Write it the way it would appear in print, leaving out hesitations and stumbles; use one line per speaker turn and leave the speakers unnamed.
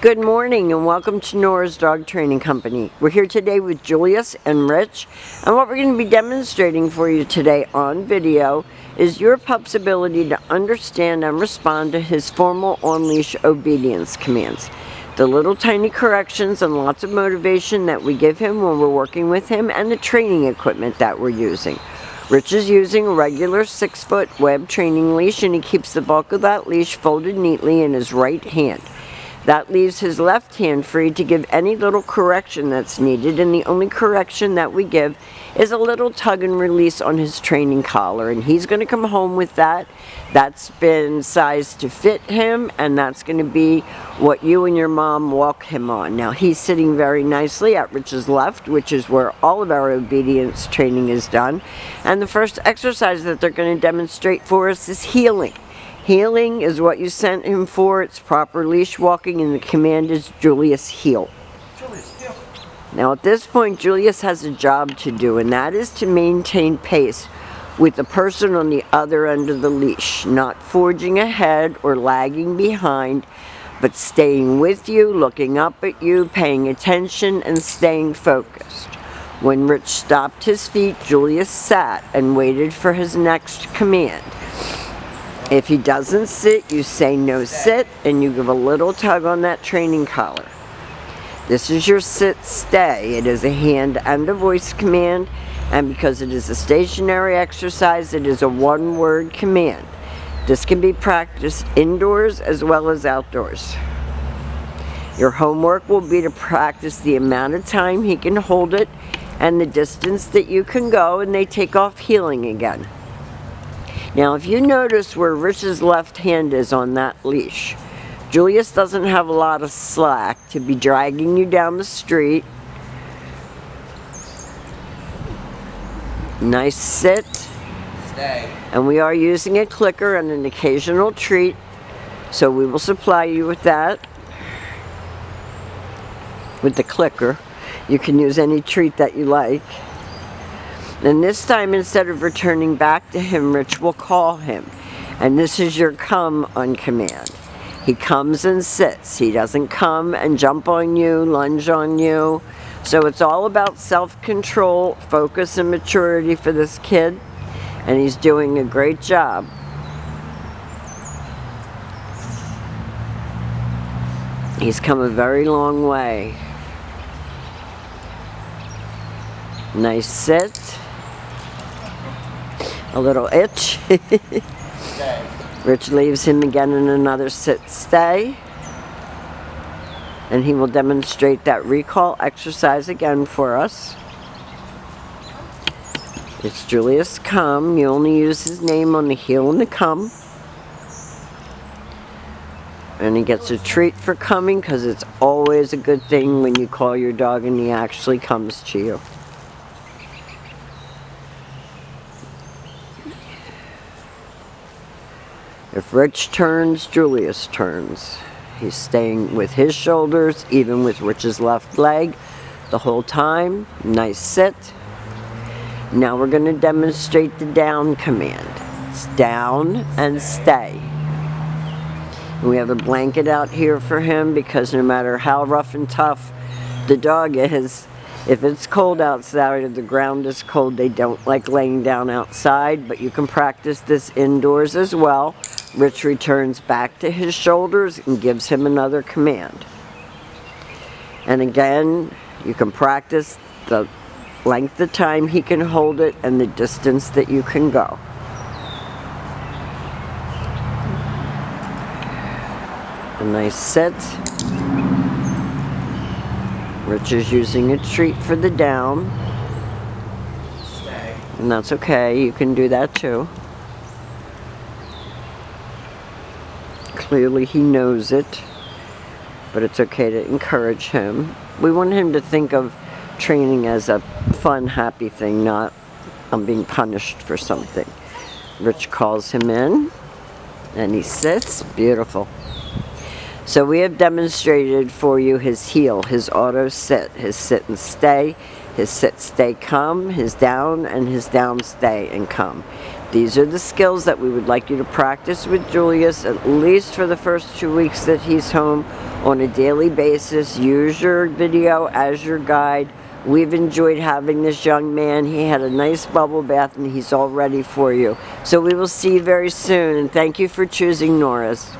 Good morning and welcome to Nora's Dog Training Company. We're here today with Julius and Rich, and what we're going to be demonstrating for you today on video is your pup's ability to understand and respond to his formal on-leash obedience commands. The little tiny corrections and lots of motivation that we give him when we're working with him, and the training equipment that we're using. Rich is using a regular 6-foot web training leash, and he keeps the bulk of that leash folded neatly in his right hand. That leaves his left hand free to give any little correction that's needed, and the only correction that we give is a little tug and release on his training collar, and he's going to come home with that. That's been sized to fit him, and that's going to be what you and your mom walk him on. Now he's sitting very nicely at Rich's left, which is where all of our obedience training is done, and the first exercise that they're going to demonstrate for us is heeling. Heeling is what you sent him for. It's proper leash walking, and the command is Julius, heel.
Julius, heel.
Now at this point, Julius has a job to do, and that is to maintain pace with the person on the other end of the leash, not forging ahead or lagging behind, but staying with you, looking up at you, paying attention, and staying focused. When Rich stopped his feet, Julius sat and waited for his next command. If he doesn't sit, you say no sit, and you give a little tug on that training collar. This is your sit stay. It is a hand and a voice command, and because it is a stationary exercise, it is a one-word command. This can be practiced indoors as well as outdoors. Your homework will be to practice the amount of time he can hold it and the distance that you can go, and they take off heeling again. Now, if you notice where Rich's left hand is on that leash, Julius doesn't have a lot of slack to be dragging you down the street. Nice sit.
Stay.
And we are using a clicker and an occasional treat, so we will supply you with that. With the clicker, you can use any treat that you like. And this time, instead of returning back to him, Rich will call him. And this is your come on command. He comes and sits. He doesn't come and jump on you, lunge on you. So it's all about self-control, focus, and maturity for this kid. And he's doing a great job. He's come a very long way. Nice sit. A little itch. Rich leaves him again in another sit stay. And he will demonstrate that recall exercise again for us. It's Julius come. You only use his name on the heel and the come. And he gets a treat for coming, because it's always a good thing when you call your dog and he actually comes to you. If Rich turns, Julius turns. He's staying with his shoulders, even with Rich's left leg, the whole time. Nice sit. Now we're going to demonstrate the down command. It's down and stay. And we have a blanket out here for him, because no matter how rough and tough the dog is, if it's cold outside or the ground is cold, they don't like laying down outside, but you can practice this indoors as well. Rich returns back to his shoulders and gives him another command. And again, you can practice the length of time he can hold it and the distance that you can go. A nice sit. Rich is using a treat for the down.
Stay.
And that's okay, you can do that too. Clearly he knows it, but it's okay to encourage him. We want him to think of training as a fun, happy thing, not I'm being punished for something. Rich calls him in, and he sits. Beautiful. So we have demonstrated for you his heel, his auto sit, his sit and stay, his sit, stay, come, his down, and his down, stay, and come. These are the skills that we would like you to practice with Julius, at least for the first 2 weeks that he's home, on a daily basis. Use your video as your guide. We've enjoyed having this young man. He had a nice bubble bath and he's all ready for you. So we will see you very soon, and thank you for choosing Norris.